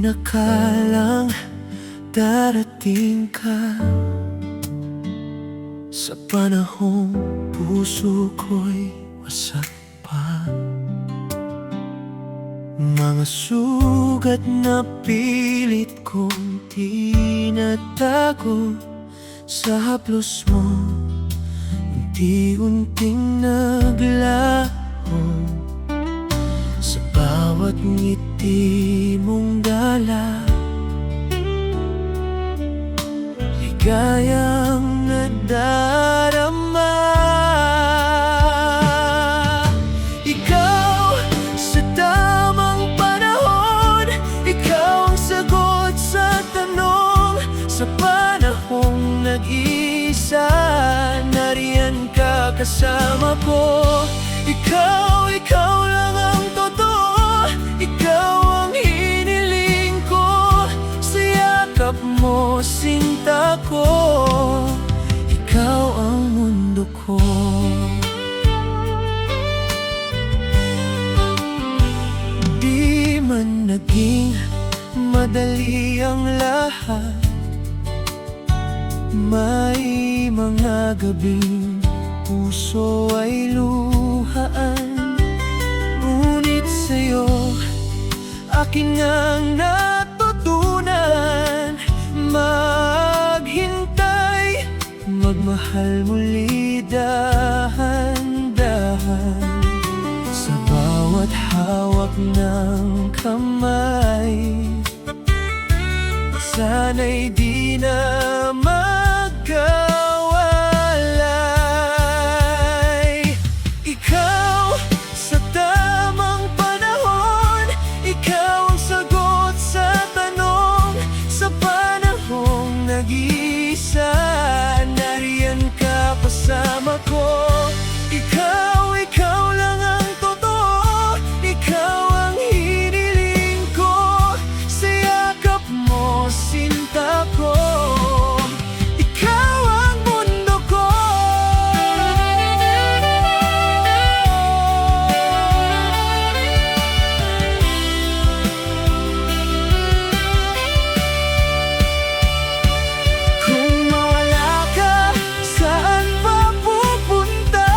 nakalang darating ka. Sa panahong puso ko'y wasak pa, mga sugat na pilit kong tinatago. Sa haplos mo, unti-unting naglaho. Sa bawat ngiti mong dala, ligayang nadarama. Ikaw sa tamang panahon, ikaw ang sagot sa tanong. Sa panahong nag-iisa, nariyan ka kasama ko. Ikaw lang ang totoo, ikaw ang hiniling ko. Sa yakap mo, sinta ko, ikaw ang mundo ko. Di man naging madali ang lahat, may mga gabing puso ay luhaan. Ngunit sa'yo, akin ang natutunan. Maghintay, magmahal muli dahan-dahan. Sa bawat hawak ng kamay, sana'y di na magkawalay. Ikaw sa tamang panahon, ikaw ang sagot sa tanong. Sa panahong nag-iisa, nariyan ka kasama ko. Ikaw lang ang totoo, ikaw ang hiniling ko. Sa yakap mo, sinta ko, ikaw ang mundo ko. Kung mawala ka, saan pa pupunta?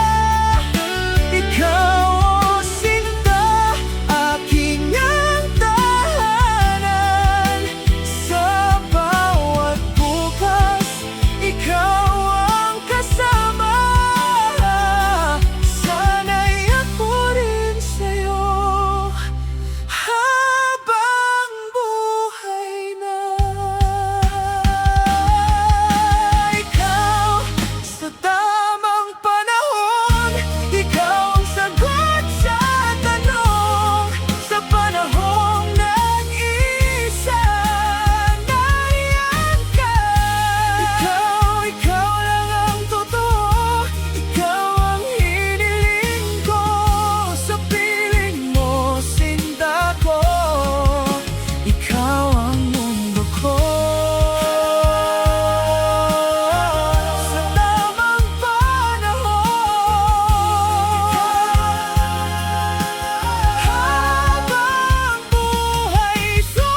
Ikaw o sinta, aking ang tahanan. Sa bawat bukas, ikaw ang kasama. Sana'y ako rin sa'yo habang buhay na. Ikaw sa tamang panahon, ikaw ang sagot sa tanong. Sa panahong nag-iisa, nariyan ka. Ikaw lang ang totoo, ikaw ang hiniling ko. Sa piling mo, sinta ko, ikaw ang mundo ko. Sa tamang panahon, habang buhay so,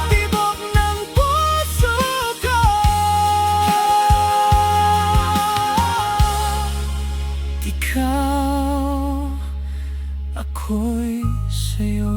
tibok ng puso ko. Ikaw, ako'y sa'yo.